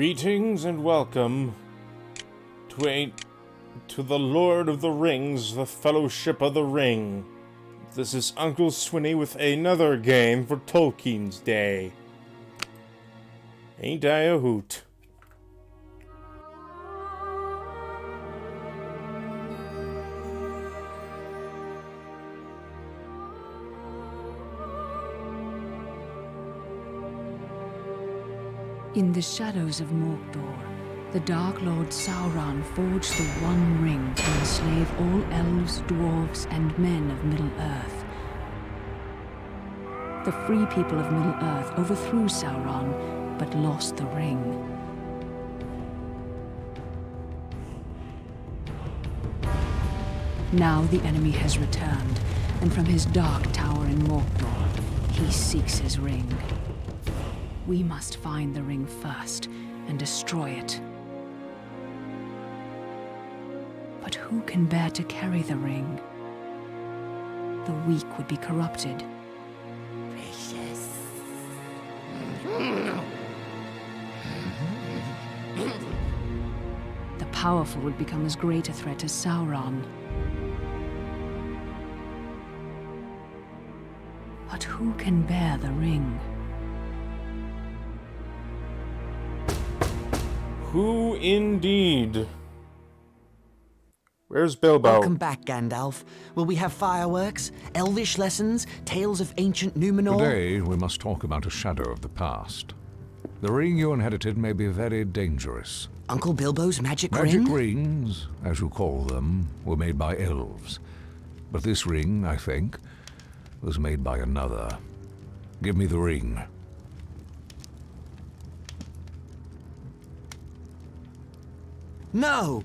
Greetings and welcome to the Lord of the Rings, the Fellowship of the Ring. This is Uncle Swinney with another game for Tolkien's Day. Ain't I a hoot? In the shadows of Mordor, the Dark Lord Sauron forged the One Ring to enslave all elves, dwarves, and men of Middle-earth. The free people of Middle-earth overthrew Sauron, but lost the ring. Now the enemy has returned, and from his dark tower in Mordor, he seeks his ring. We must find the ring first and destroy it. But who can bear to carry the ring? The weak would be corrupted. Precious. The powerful would become as great a threat as Sauron. But who can bear the ring? Who indeed? Where's Bilbo? Welcome back, Gandalf. Will we have fireworks, elvish lessons, tales of ancient Numenor? Today, we must talk about a shadow of the past. The ring you inherited may be very dangerous. Uncle Bilbo's magic ring? Magic rings, as you call them, were made by elves. But this ring, I think, was made by another. Give me the ring. No!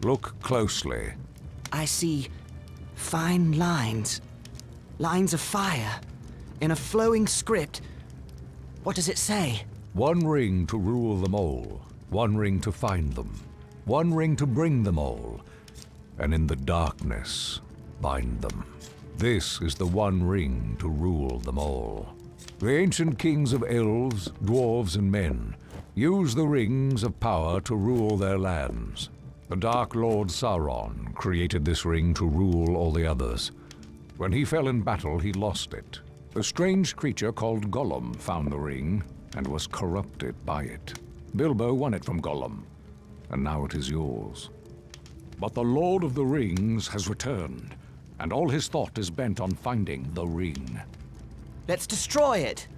Look closely. I see fine lines. Lines of fire. In a flowing script. What does it say? One ring to rule them all. One ring to find them. One ring to bring them all. And in the darkness, bind them. This is the one ring to rule them all. The ancient kings of elves, dwarves, and men use the rings of power to rule their lands. The Dark Lord Sauron created this ring to rule all the others. When he fell in battle, he lost it. A strange creature called Gollum found the ring and was corrupted by it. Bilbo won it from Gollum, and now it is yours. But the Lord of the Rings has returned, and all his thought is bent on finding the ring. Let's destroy it!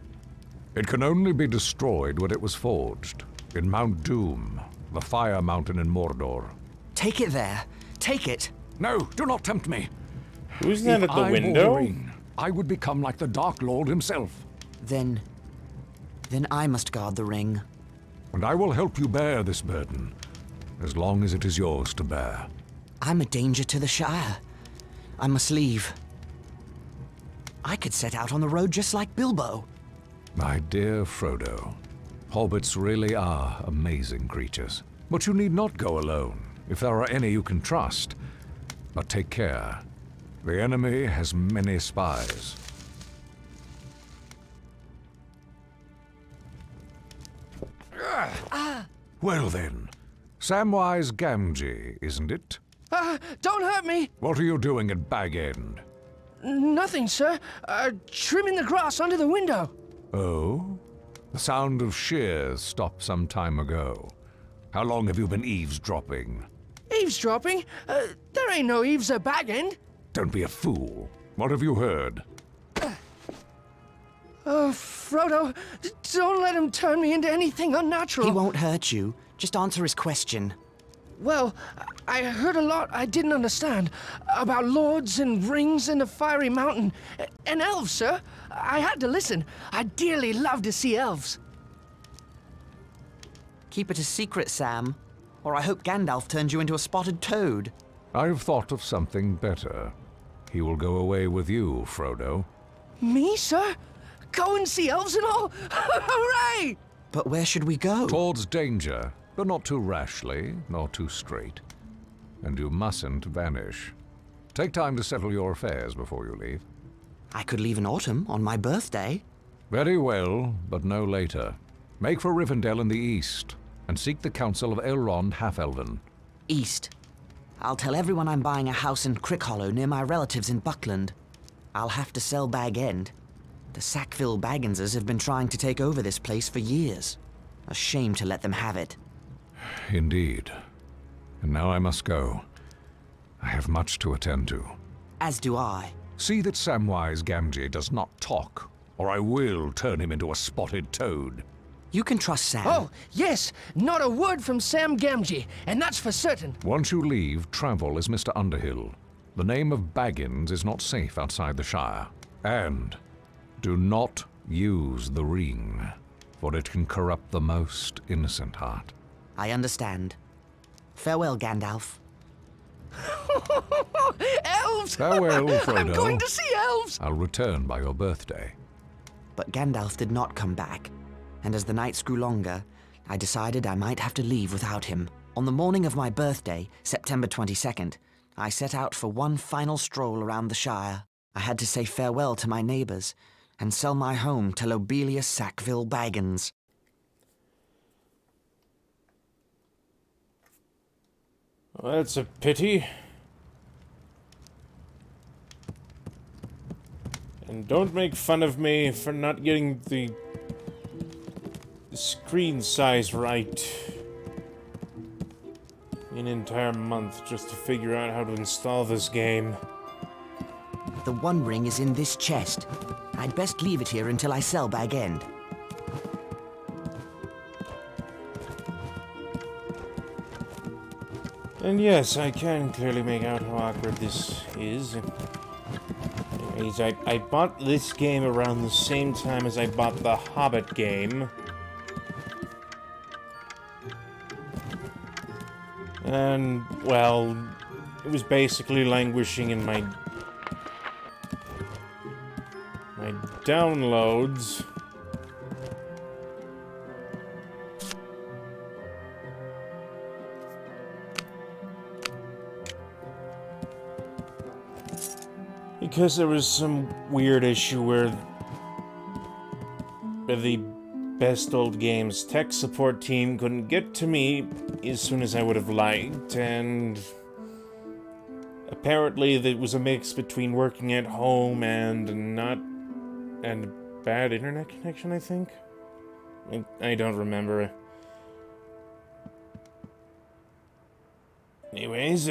It can only be destroyed when it was forged, in Mount Doom, the Fire Mountain in Mordor. Take it there. Take it. No, do not tempt me. Who's that at the If I wore window? the ring, I would become like the Dark Lord himself. Then I must guard the ring. And I will help you bear this burden, as long as it is yours to bear. I'm a danger to the Shire. I must leave. I could set out on the road just like Bilbo. My dear Frodo, hobbits really are amazing creatures. But you need not go alone, if there are any you can trust. But take care. The enemy has many spies. Well then, Samwise Gamgee, isn't it? Don't hurt me! What are you doing at Bag End? Nothing, sir. Trimming the grass under the window. Oh? The sound of shears stopped some time ago. How long have you been eavesdropping? Eavesdropping? There ain't no eaves at Bag End. Don't be a fool. What have you heard? Frodo, don't let him turn me into anything unnatural. He won't hurt you. Just answer his question. Well, I heard a lot I didn't understand about lords and rings in the fiery mountain. And elves, sir. I had to listen. I dearly love to see elves. Keep it a secret, Sam. Or I hope Gandalf turns you into a spotted toad. I've thought of something better. He will go away with you, Frodo. Me, sir? Go and see elves and all? Hooray! But where should we go? Towards danger, but not too rashly, nor too straight. And you mustn't vanish. Take time to settle your affairs before you leave. I could leave in autumn on my birthday. Very well, but no later. Make for Rivendell in the east, and seek the council of Elrond Half-Elven. East. I'll tell everyone I'm buying a house in Crickhollow near my relatives in Buckland. I'll have to sell Bag End. The Sackville-Bagginses have been trying to take over this place for years. A shame to let them have it. Indeed. And now I must go. I have much to attend to. As do I. See that Samwise Gamgee does not talk, or I will turn him into a spotted toad. You can trust Sam. Oh, yes! Not a word from Sam Gamgee, and that's for certain. Once you leave, travel as Mr. Underhill. The name of Baggins is not safe outside the Shire. And do not use the ring, for it can corrupt the most innocent heart. I understand. Farewell, Gandalf. Elves! Farewell, Frodo. I'm going to see elves! I'll return by your birthday. But Gandalf did not come back, and as the nights grew longer, I decided I might have to leave without him. On the morning of my birthday, September 22nd, I set out for one final stroll around the Shire. I had to say farewell to my neighbors and sell my home to Lobelia Sackville-Baggins. Well, that's a pity. And don't make fun of me for not getting the screen size right. An entire month just to figure out how to install this game. The One Ring is in this chest. I'd best leave it here until I sell Bag End. And yes, I can clearly make out how awkward this is. Anyways, I bought this game around the same time as I bought the Hobbit game. And, well, it was basically languishing in my downloads. Because there was some weird issue where the Best Old Games tech support team couldn't get to me as soon as I would have liked, and apparently it was a mix between working at home and bad internet connection, I think? I don't remember. Anyways,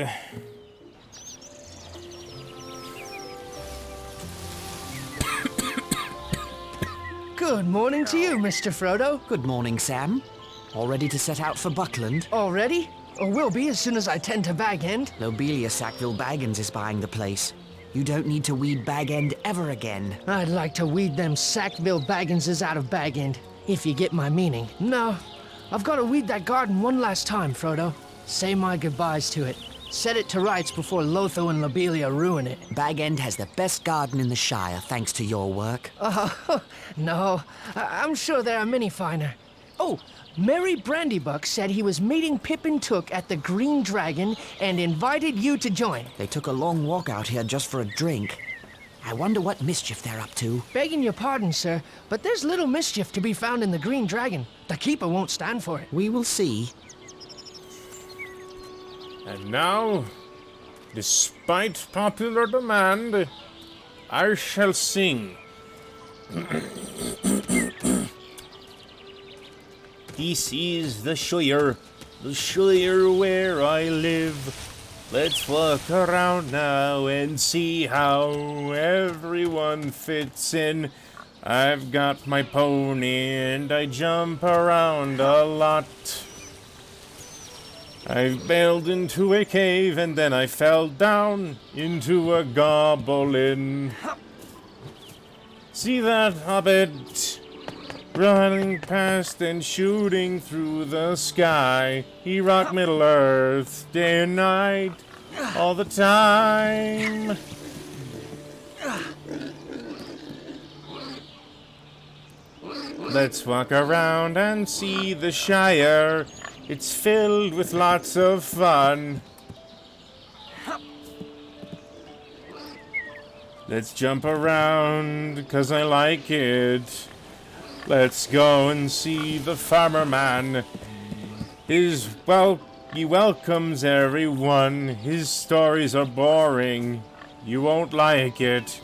Good morning to you, Mr. Frodo. Good morning, Sam. All ready to set out for Buckland? Already? Or will be as soon as I tend to Bag End. Lobelia Sackville-Baggins is buying the place. You don't need to weed Bag End ever again. I'd like to weed them Sackville-Bagginses out of Bag End, if you get my meaning. No, I've got to weed that garden one last time, Frodo. Say my goodbyes to it. Set it to rights before Lotho and Lobelia ruin it. Bag End has the best garden in the Shire, thanks to your work. No, I'm sure there are many finer. Oh, Merry Brandybuck said he was meeting Pippin Took at the Green Dragon and invited you to join. They took a long walk out here just for a drink. I wonder what mischief they're up to. Begging your pardon, sir, but there's little mischief to be found in the Green Dragon. The Keeper won't stand for it. We will see. and now, despite popular demand, I shall sing. This is the Shire where I live. Let's walk around now and see how everyone fits in. I've got my pony and I jump around a lot. I bailed into a cave and then I fell down into a goblin. See that hobbit? Running past and shooting through the sky. He rocked Middle Earth day and night, all the time. Let's walk around and see the Shire. It's filled with lots of fun. Let's jump around, 'cause I like it. Let's go and see the farmer man. He welcomes everyone. His stories are boring. You won't like it.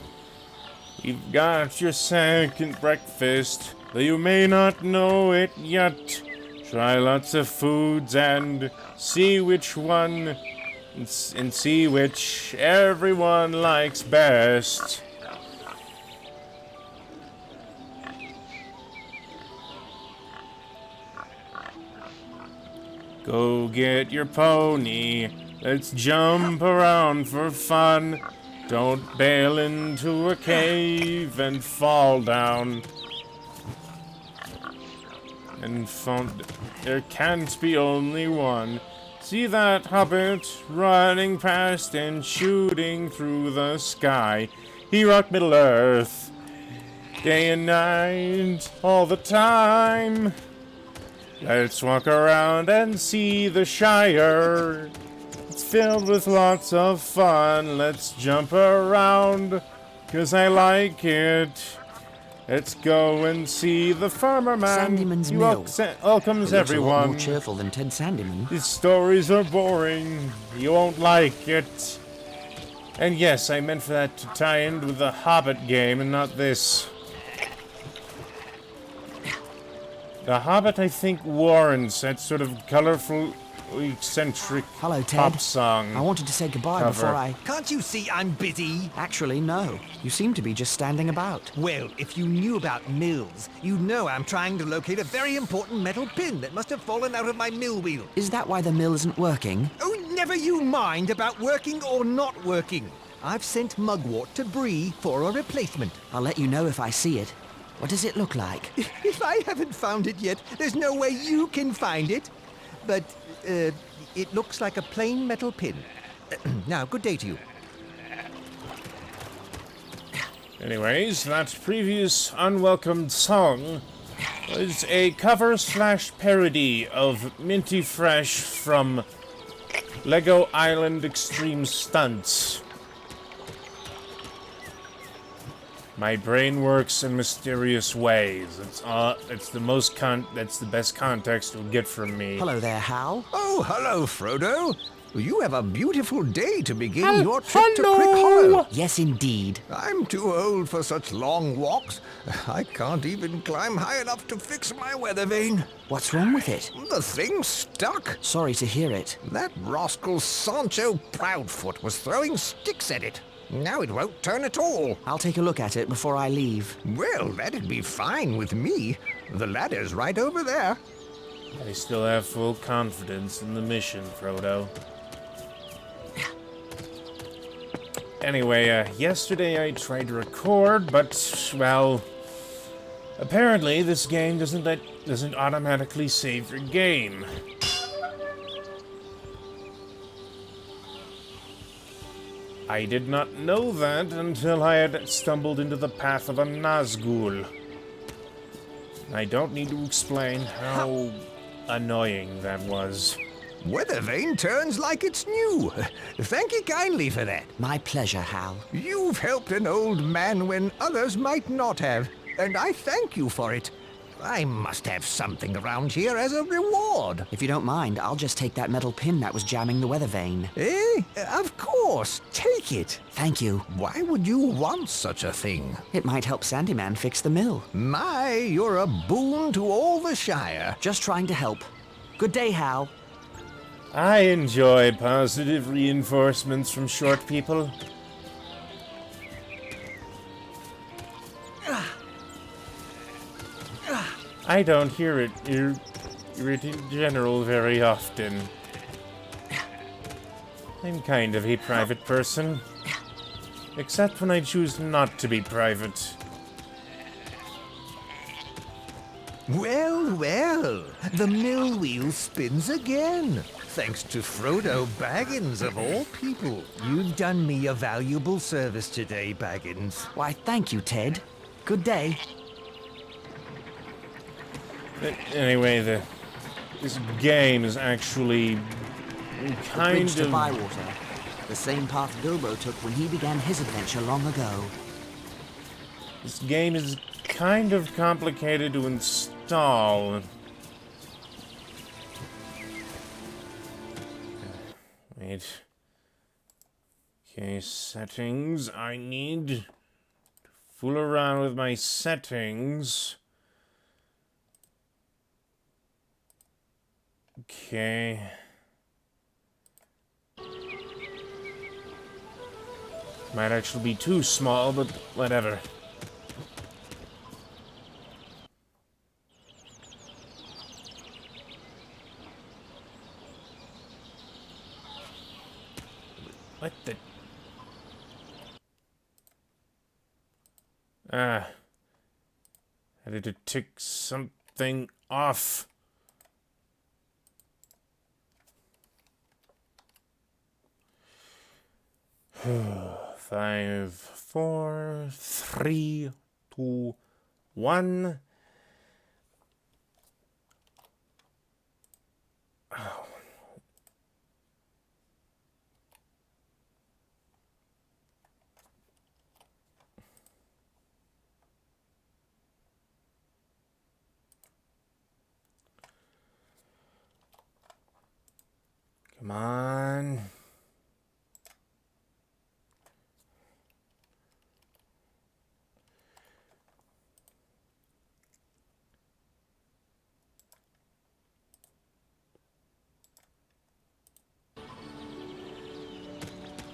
You've got your second breakfast, though you may not know it yet. Try lots of foods and see which one, and see which everyone likes best. Go get your pony. Let's jump around for fun. Don't bail into a cave and fall down. And there can't be only one. See that hobbit running past and shooting through the sky? He rocked Middle Earth, day and night, all the time. Let's walk around and see the Shire. It's filled with lots of fun. Let's jump around, 'cause I like it. Let's go and see the farmer man. Sandyman's He mill. welcomes It looks a lot everyone. more cheerful than Ted Sandyman. His stories are boring. You won't like it. And yes, I meant for that to tie in with the Hobbit game and not this. The Hobbit, I think, warrants that sort of colorful, eccentric Hello, Ted. pop song. I wanted to say goodbye Cover. before I... Can't you see I'm busy? Actually, no. You seem to be just standing about. Well, if you knew about mills, you'd know I'm trying to locate a very important metal pin that must have fallen out of my mill wheel. Is that why the mill isn't working? Oh, never you mind about working or not working. I've sent Mugwort to Bree for a replacement. I'll let you know if I see it. What does it look like? If I haven't found it yet, there's no way you can find it. But, it looks like a plain metal pin. Now, good day to you. Anyways, that previous unwelcomed song was a cover/parody of Minty Fresh from Lego Island Extreme Stunts. My brain works in mysterious ways. That's the best context you'll get from me. Hello there, Hal. Oh, hello, Frodo. You have a beautiful day to begin your trip to Crick Hollow. Yes, indeed. I'm too old for such long walks. I can't even climb high enough to fix my weather vane. What's wrong with it? The thing's stuck. Sorry to hear it. That rascal Sancho Proudfoot was throwing sticks at it. Now it won't turn at all. I'll take a look at it before I leave. Well, that'd be fine with me. The ladder's right over there. I still have full confidence in the mission, Frodo. Anyway, yesterday I tried to record, but, well, apparently this game doesn't automatically save your game. I did not know that until I had stumbled into the path of a Nazgul. I don't need to explain how annoying that was. Weather vane turns like it's new. Thank you kindly for that. My pleasure, Hal. You've helped an old man when others might not have, and I thank you for it. I must have something around here as a reward. If you don't mind, I'll just take that metal pin that was jamming the weather vane. Eh? Of course. Take it. Thank you. Why would you want such a thing? It might help Sandyman fix the mill. My, you're a boon to all the Shire. Just trying to help. Good day, Hal. I enjoy positive reinforcements from short people. I don't hear it in general very often. I'm kind of a private person. Except when I choose not to be private. Well, well, the mill wheel spins again. Thanks to Frodo Baggins, of all people. You've done me a valuable service today, Baggins. Why, thank you, Ted. Good day. Anyway, this game is actually kind Bridge to of... Bywater. The same path Bilbo took when he began his adventure long ago. This game is kind of complicated to install. Wait. Okay, settings. I need to fool around with my settings. Okay. Might actually be too small, but whatever. What the? I had to tick something off. Five, four, three, two, one. Oh. Come on.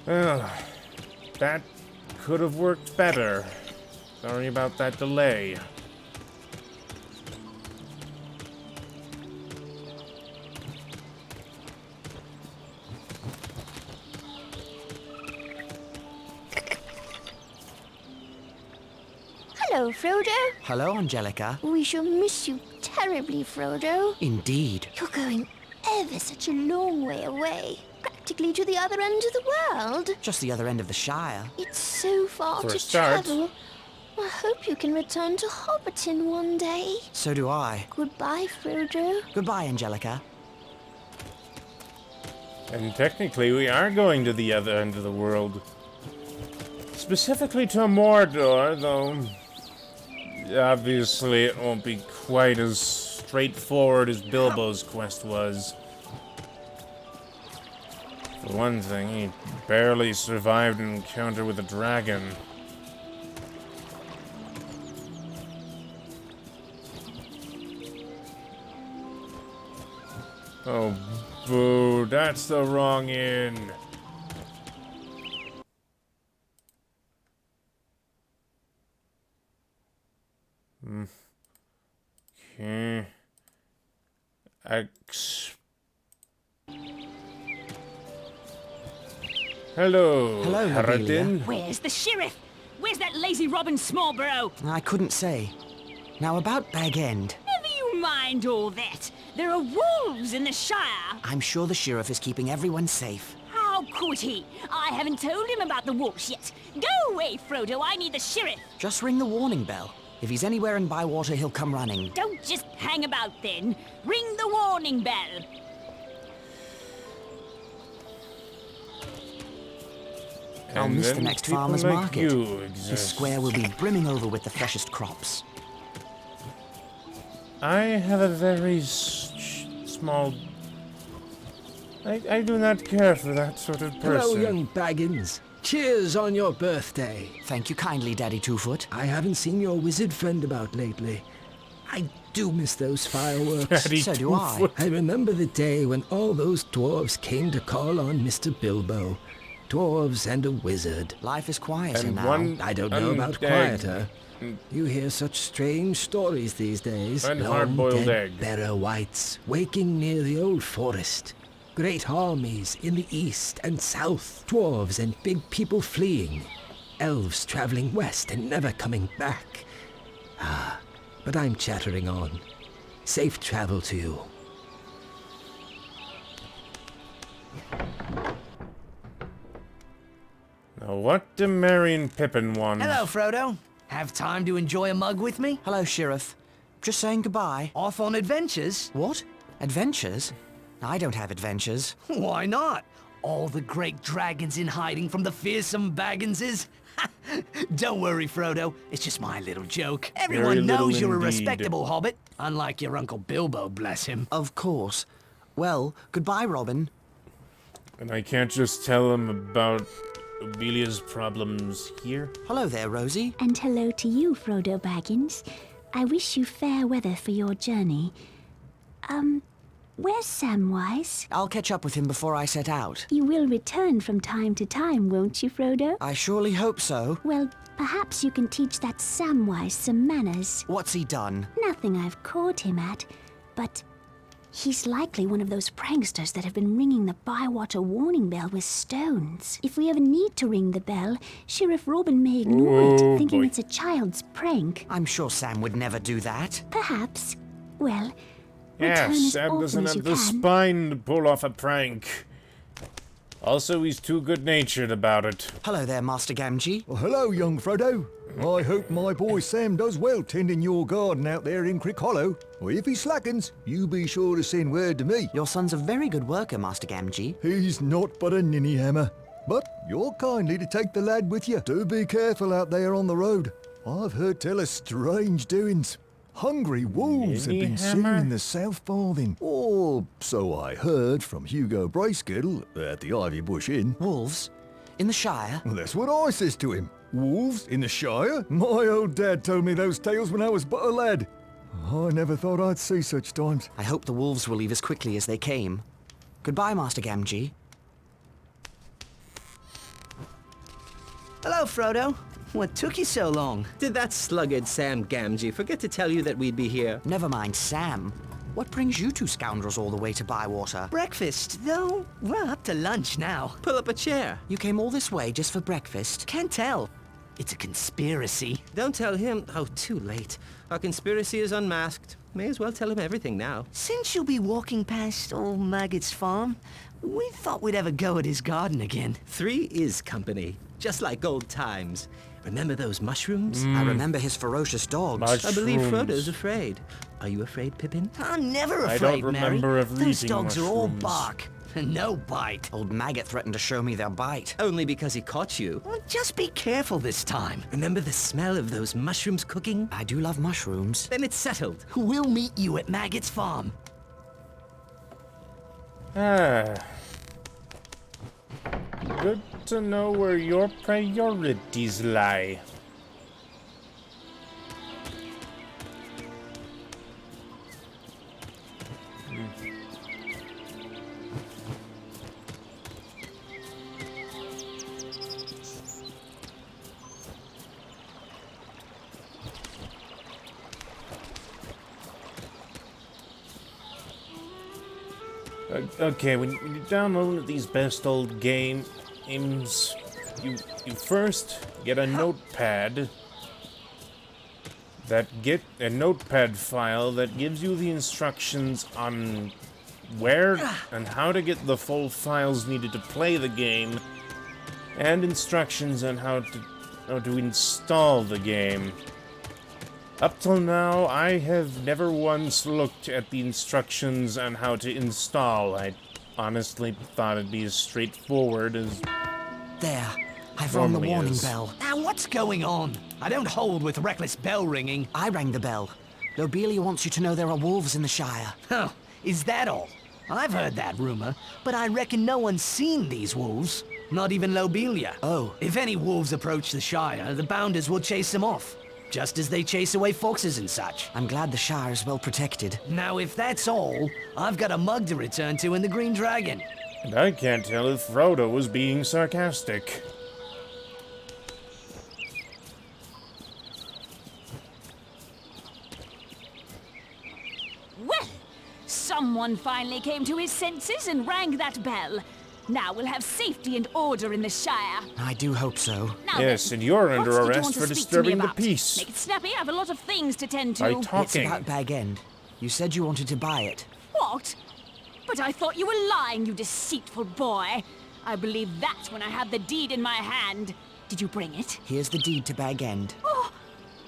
Well, that could have worked better. Sorry about that delay. Hello, Frodo. Hello, Angelica. We shall miss you terribly, Frodo. Indeed. You're going ever such a long way away. Practically to the other end of the world. Just the other end of the Shire. It's so far For a to start. travel. I hope you can return to Hobbiton one day. So do I. Goodbye, Frodo. Goodbye, Angelica. And technically, we are going to the other end of the world. Specifically to Mordor, though obviously it won't be quite as straightforward as Bilbo's quest was. For one thing, he barely survived an encounter with a dragon. Oh, boo, that's the wrong inn. Okay. Hello, Hello, Harridan. Where's the sheriff? Where's that lazy Robin Smallborough? I couldn't say. Now about Bag End. Never you mind all that. There are wolves in the Shire. I'm sure the sheriff is keeping everyone safe. How could he? I haven't told him about the wolves yet. Go away, Frodo. I need the sheriff. Just ring the warning bell. If he's anywhere in Bywater, he'll come running. Don't just hang about then. Ring the warning bell. I'll And miss the then next people farmer's like market. you This exist. square will be brimming over with the freshest crops. I have a very small... I do not care for that sort of person. Hello, young Baggins. Cheers on your birthday. Thank you kindly, Daddy Twofoot. I haven't seen your wizard friend about lately. I do miss those fireworks. Daddy So do I. Twofoot. I remember the day when all those dwarves came to call on Mr. Bilbo. Dwarves and a wizard. Life is quieter And now. one I don't know about undead- quieter. You hear such strange stories these days. And Long hard-boiled dead egg. Barrow Whites waking near the old forest. Great armies in the east and south. Dwarves and big people fleeing. Elves traveling west and never coming back. Ah, but I'm chattering on. Safe travel to you. Now what do Merry and Pippin want? Hello, Frodo. Have time to enjoy a mug with me? Hello, Sheriff. Just saying goodbye. Off on adventures? What? Adventures? I don't have adventures. Why not? All the great dragons in hiding from the fearsome Bagginses? Don't worry, Frodo. It's just my little joke. Everyone knows you're a respectable hobbit. Unlike your Uncle Bilbo, bless him. Of course. Well, goodbye, Robin. And I can't just tell him about Obelia's problems here? Hello there, Rosie. And hello to you, Frodo Baggins. I wish you fair weather for your journey. Where's Samwise? I'll catch up with him before I set out. You will return from time to time, won't you, Frodo? I surely hope so. Well, perhaps you can teach that Samwise some manners. What's he done? Nothing I've caught him at, but he's likely one of those pranksters that have been ringing the Bywater warning bell with stones. If we ever need to ring the bell, Sheriff Robin may ignore it, thinking it's a child's prank. I'm sure Sam would never do that. Perhaps. Well, Yeah, return as Sam often doesn't as have you the can. spine to pull off a prank. Also, he's too good-natured about it. Hello there, Master Gamgee. Well, hello, young Frodo. I hope my boy Sam does well tending your garden out there in Crick Hollow. Or if he slackens, you be sure to send word to me. Your son's a very good worker, Master Gamgee. He's not but a ninny hammer. But you're kindly to take the lad with you. Do be careful out there on the road. I've heard tell of strange doings. Hungry wolves have been seen in the South Farthing. Or so I heard from Hugo Bracegirdle at the Ivy Bush Inn. Wolves? In the Shire? Well, that's what I says to him. Wolves in the Shire? My old dad told me those tales when I was but a lad. I never thought I'd see such times. I hope the wolves will leave as quickly as they came. Goodbye, Master Gamgee. Hello, Frodo. What took you so long? Did that sluggard Sam Gamgee forget to tell you that we'd be here? Never mind Sam. What brings you two scoundrels all the way to Bywater? Breakfast, though we're up to lunch now. Pull up a chair. You came all this way just for breakfast? Can't tell. It's a conspiracy. Don't tell him. Oh, too late. Our conspiracy is unmasked. May as well tell him everything now. Since you'll be walking past old Maggot's farm, we thought we'd have a go at his garden again. 3 is company, just like old times. Remember those mushrooms? I remember his ferocious dogs. I believe Frodo's afraid. Are you afraid, Pippin? I'm never I afraid, don't Mary. remember ever Those eating dogs are all mushrooms. bark and no bite. Old Maggot threatened to show me their bite. Only because he caught you. Well, just be careful this time. Remember the smell of those mushrooms cooking? I do love mushrooms. Then it's settled. We'll meet you at Maggot's farm. Good to know where your priorities lie. Okay, when you download these best old games, you first get a notepad file that gives you the instructions on where and how to get the full files needed to play the game, and instructions on how to install the game. Up till now, I have never once looked at the instructions on how to install. I honestly thought it'd be as straightforward as... There. I've rung the Normally warning is. bell. Now, what's going on? I don't hold with reckless bell ringing. I rang the bell. Lobelia wants you to know there are wolves in the Shire. Oh, is that all? I've heard that rumor, but I reckon no one's seen these wolves. Not even Lobelia. Oh. If any wolves approach the Shire, the Bounders will chase them off. Just as they chase away foxes and such. I'm glad the Shire is well protected. Now, if that's all, I've got a mug to return to in the Green Dragon. And I can't tell if Frodo was being sarcastic. Well, someone finally came to his senses and rang that bell. Now we'll have safety and order in the Shire. I do hope so. Now Yes, then, and you're what under did you arrest want to for speak to disturbing me the about? peace. Make it snappy, I have a lot of things to tend to. By It's talking. about Bag End. You said you wanted to buy it. What? But I thought you were lying, you deceitful boy. I believe that when I had the deed in my hand. Did you bring it? Here's the deed to Bag End. Oh,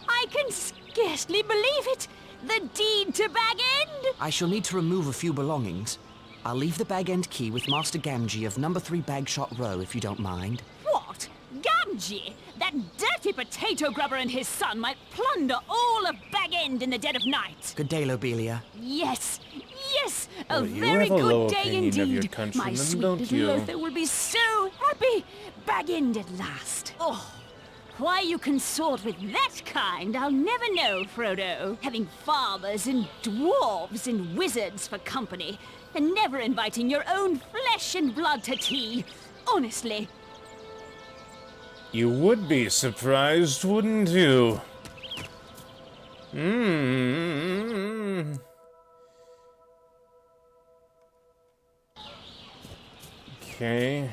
I can scarcely believe it. The deed to Bag End? I shall need to remove a few belongings. I'll leave the bag end key with Master Gamgee of number 3 Bagshot Row, if you don't mind. What? Gamgee? That dirty potato grubber and his son might plunder all of Bag End in the dead of night. Good day, Lobelia. Yes, yes, a Oh, you very have a low good day opinion of your indeed. countrymen, My sweet don't little you? Lothar will be so happy. Bag End at last. Oh, why you consort with that kind, I'll never know, Frodo. Having farmers and dwarves and wizards for company, and never inviting your own flesh and blood to tea. Honestly. You would be surprised, wouldn't you? Hmm. Okay.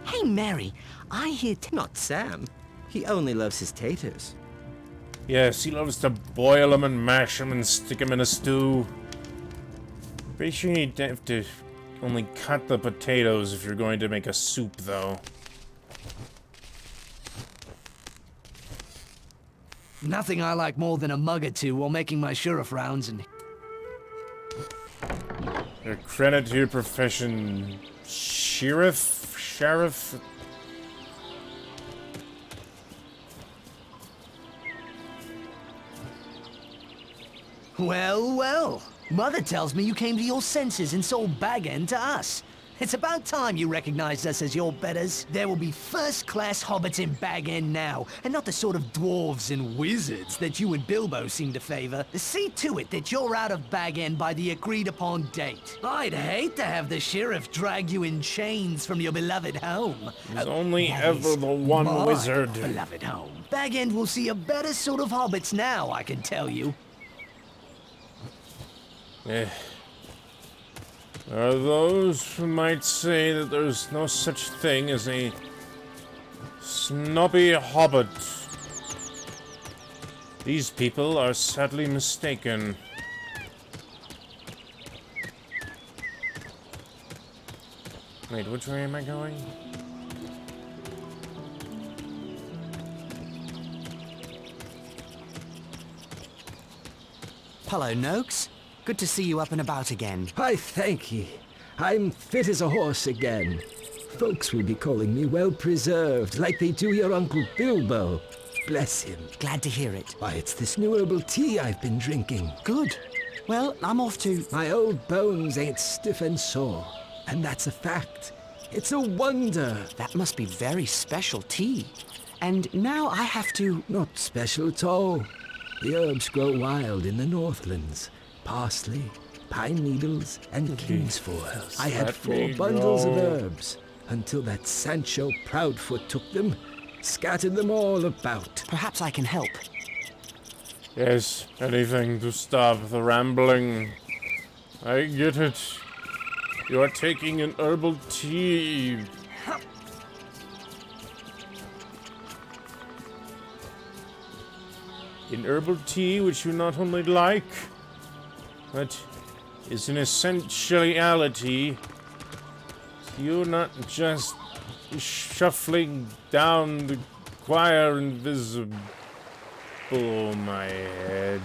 Hey, Mary, I hear not Sam. He only loves his taters. Yes, he loves to boil them and mash them and stick them in a stew. Pretty sure you'd have to only cut the potatoes if you're going to make a soup, though. Nothing I like more than a mug or two while making my sheriff rounds and... Your credit to your profession, sheriff? Well, well. Mother tells me you came to your senses and sold Bag End to us. It's about time you recognized us as your betters. There will be first-class hobbits in Bag End now, and not the sort of dwarves and wizards that you and Bilbo seem to favor. See to it that you're out of Bag End by the agreed-upon date. I'd hate to have the sheriff drag you in chains from your beloved home. There's only That ever is the one my wizard. beloved home. Bag End will see a better sort of hobbits now, I can tell you. There are those who might say that there's no such thing as a snobby hobbit. These people are sadly mistaken. Wait, which way am I going? Hello, Noakes. Good to see you up and about again. I thank ye. I'm fit as a horse again. Folks will be calling me well-preserved, like they do your Uncle Bilbo. Bless him. Glad to hear it. Why, it's this new herbal tea I've been drinking. Good. Well, I'm off to... My old bones ain't stiff and sore, and that's a fact. It's a wonder. That must be very special tea. And now I have to... Not special at all. The herbs grow wild in the Northlands. Parsley, pine needles, and kingsfoil. I had 4 bundles of herbs, until that Sancho Proudfoot took them, scattered them all about. Perhaps I can help. Yes, anything to stop the rambling. I get it. You are taking an herbal tea. An herbal tea which you not only like, but is an essentiality. You're not just shuffling down the choir invisible, my head.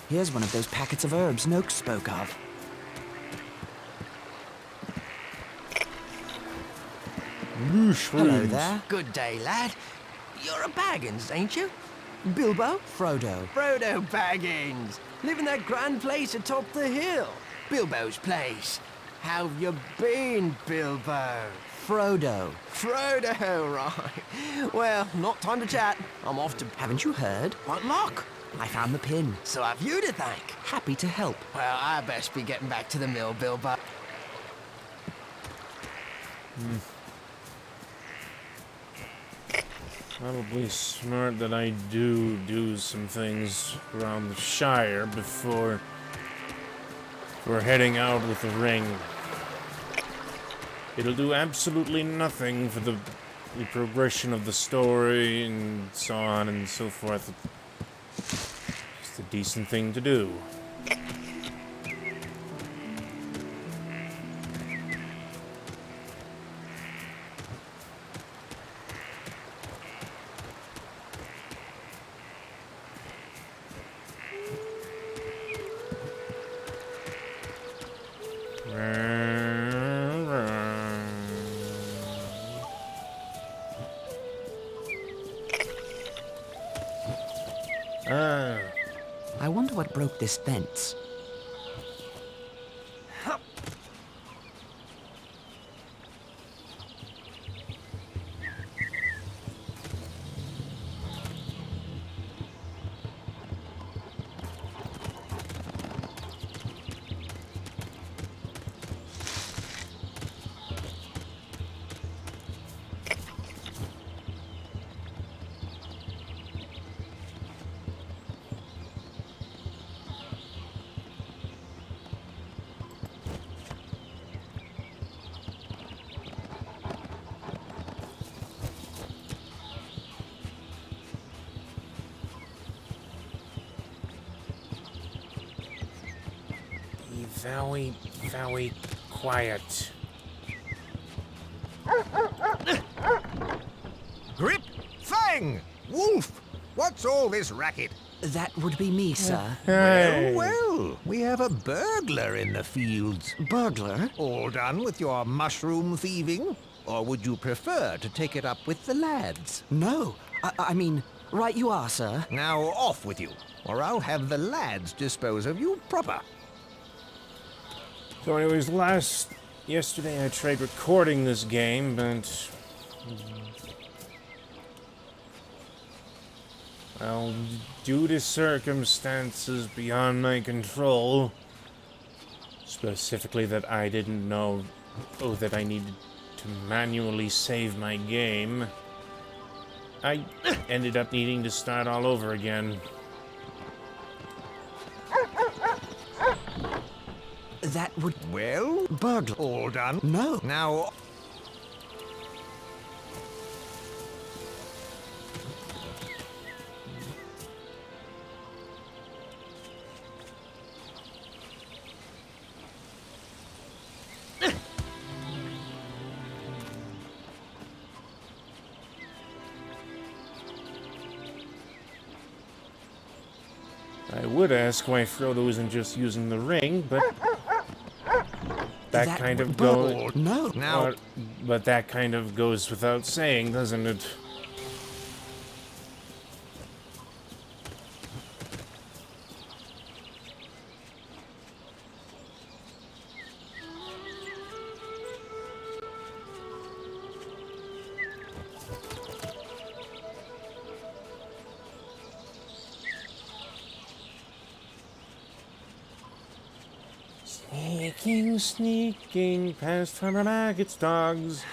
Here's one of those packets of herbs Noakes spoke of. Hello there. Good day, lad. You're a Baggins, ain't you? Bilbo? Frodo. Frodo Baggins. Live in that grand place atop the hill. Bilbo's place. How've you been, Bilbo? Frodo. Frodo, right. Well, not time to chat. I'm off to... Haven't you heard? What luck? I found the pin. So have you to thank. Happy to help. Well, I best be getting back to the mill, Bilbo. Probably smart that I do some things around the Shire before we're heading out with the ring. It'll do absolutely nothing for the progression of the story and so on and so forth. It's a decent thing to do. I wonder what broke this fence. Very, very quiet. Grip! Fang! Wolf! What's all this racket? That would be me, sir. Hey. Well, we have a burglar in the fields. Burglar? All done with your mushroom thieving? Or would you prefer to take it up with the lads? No. I mean, right you are, sir. Now off with you, or I'll have the lads dispose of you proper. So anyways, yesterday I tried recording this game, but... well, due to circumstances beyond my control, specifically that I didn't know that I needed to manually save my game, I ended up needing to start all over again. That would... Well, burglar. all done. No. Now... I would ask why Frodo isn't just using the ring, but that kind of goes... No. Now... but that kind of goes without saying, doesn't it? Sneaking past Farmer Maggot's dogs.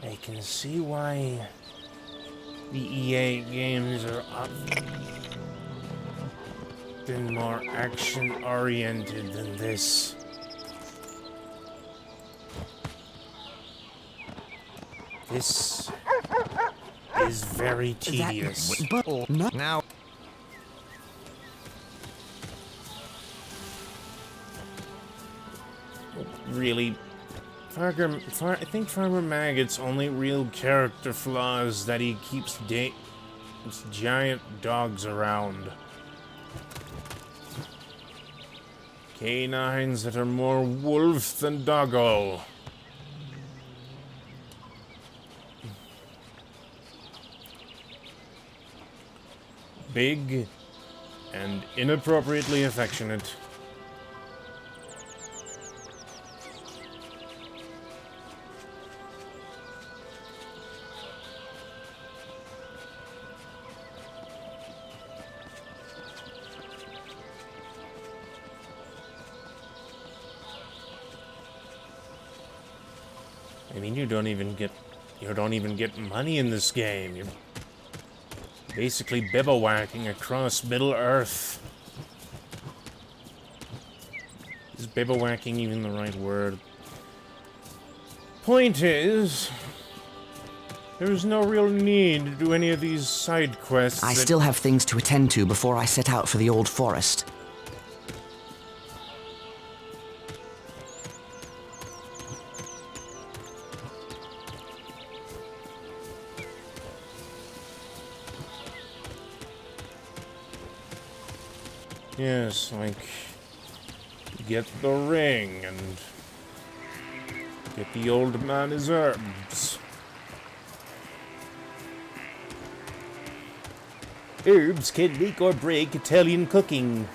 I can see why the EA games are often more action-oriented than this. This is very tedious. No. Now... Really, I think Farmer Maggot's only real character flaw is that he keeps giant dogs around. Canines that are more wolf than doggo. Big and inappropriately affectionate. I mean, you don't even get money in this game. You're basically bivouacking across Middle-earth. Is bivouacking even the right word? Point is, there's no real need to do any of these side quests. I still have things to attend to before I set out for the old forest. Yes, like, get the ring and get the old man his herbs. Herbs can make or break Italian cooking.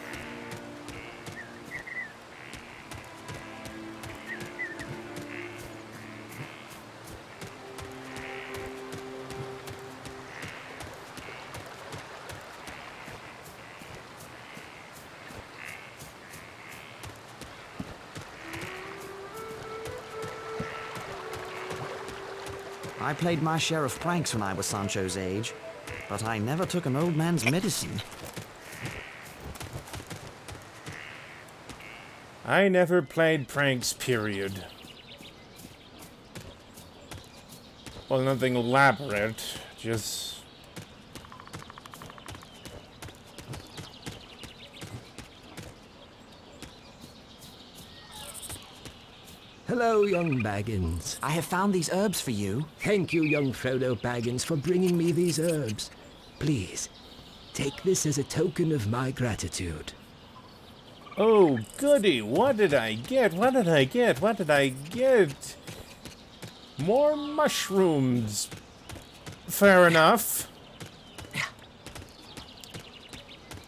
I played my share of pranks when I was Sancho's age, but I never took an old man's medicine. I never played pranks, period. Well, nothing elaborate, just... Hello, young Baggins. I have found these herbs for you. Thank you, young Frodo Baggins, for bringing me these herbs. Please, take this as a token of my gratitude. Oh, goody, what did I get? What did I get? What did I get? More mushrooms. Fair enough.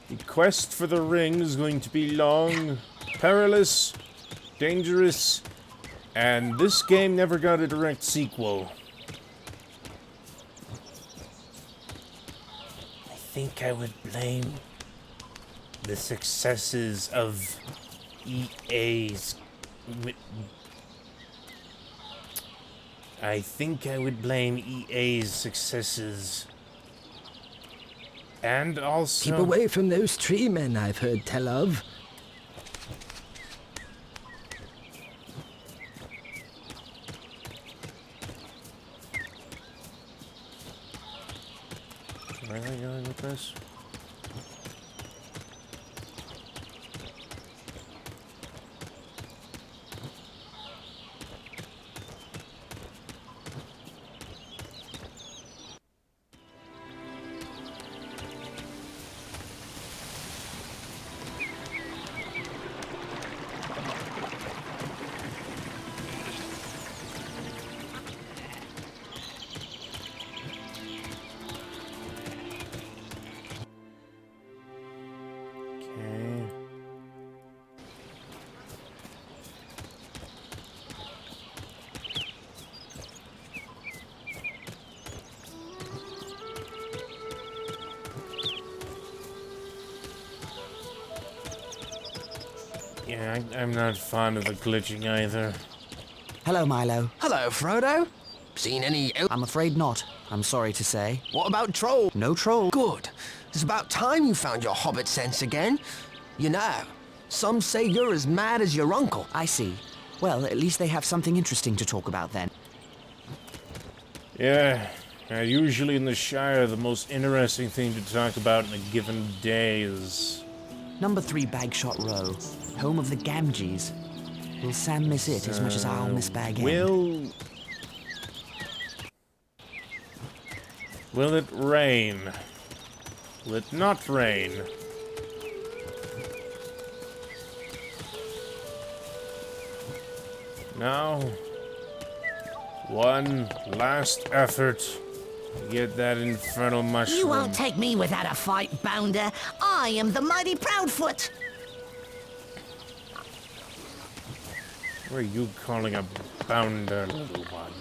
The quest for the ring is going to be long, perilous, dangerous, and this game never got a direct sequel. I think I would blame the successes of EA's... I think I would blame EA's successes. And also... Keep away from those tree men I've heard tell of. Where are they going with this? Yeah, I'm not fond of the glitching either. Hello, Milo. Hello, Frodo. Seen any... I'm afraid not. I'm sorry to say. What about troll? No troll. Good. It's about time you found your hobbit sense again. You know, some say you're as mad as your uncle. I see. Well, at least they have something interesting to talk about then. Yeah, usually in the Shire, the most interesting thing to talk about in a given day is... Number 3 Bagshot Row, home of the Gamgees. Will Sam miss it as much as I'll miss Bag End? Will it rain? Will it not rain? Now, one last effort to get that infernal mushroom. You won't take me without a fight, Bounder. I am the mighty Proudfoot. What are you calling a bounder, little one?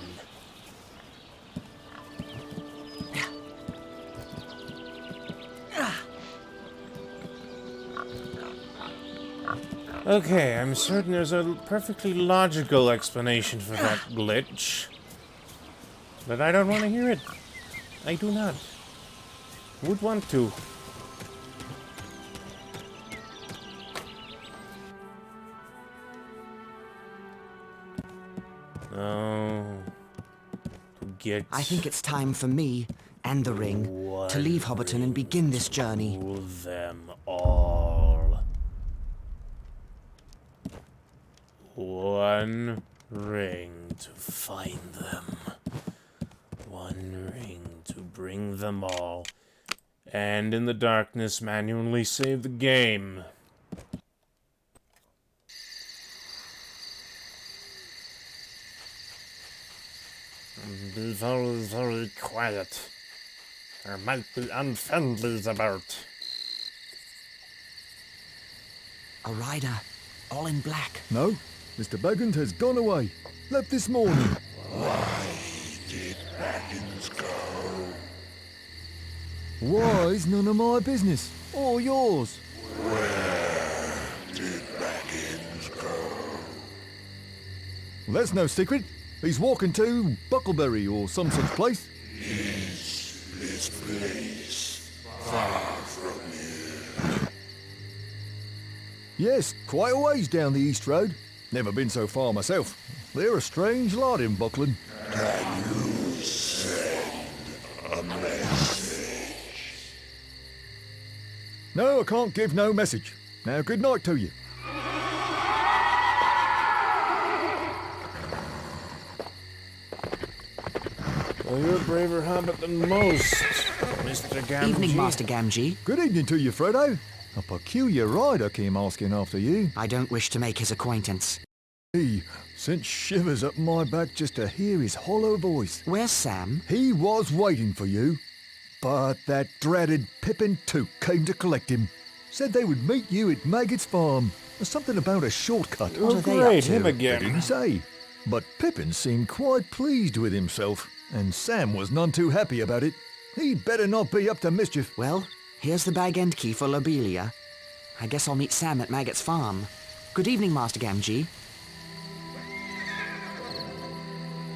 Okay, I'm certain there's a perfectly logical explanation for that glitch. But I don't want to hear it. I do not. Would want to. Oh. To get... I think it's time for me and the ring to leave Hobbiton and begin this journey. Rule them all. One ring to find them. One ring to bring them all. And in the darkness, manually save the game. Be very, very quiet. There might be unfriendlies about. A rider, all in black. No, Mr. Baggins has gone away. Left this morning. Why did Baggins go? Why is none of my business, or yours? Where did Baggins go? Well, that's no secret. He's walking to Buckleberry or some such place. Is this place far from here? Yes, quite a ways down the East Road. Never been so far myself. They're a strange lot in Buckland. Can you send a message? No, I can't give no message. Now, good night to you. Well, you're a braver hobbit than most, Mr. Gamgee. Evening, Master Gamgee. Good evening to you, Frodo. A peculiar rider came asking after you. I don't wish to make his acquaintance. He sent shivers up my back just to hear his hollow voice. Where's Sam? He was waiting for you. But that dreaded Pippin Took came to collect him. Said they would meet you at Maggot's farm. There's something about a shortcut. What are they great, up to? him They again. didn't say. But Pippin seemed quite pleased with himself, and Sam was none too happy about it. He'd better not be up to mischief. Well, here's the bag end key for Lobelia. I guess I'll meet Sam at Maggot's farm. Good evening, Master Gamgee.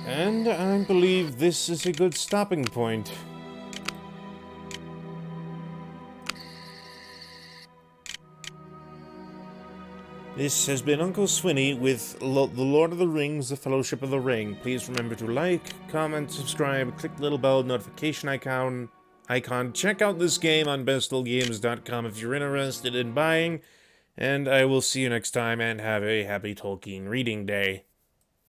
And I believe this is a good stopping point. This has been Uncle Swinney with The Lord of the Rings, The Fellowship of the Ring. Please remember to like, comment, subscribe, click the little bell notification icon. Check out this game on bestillgames.com if you're interested in buying. And I will see you next time and have a happy Tolkien reading day.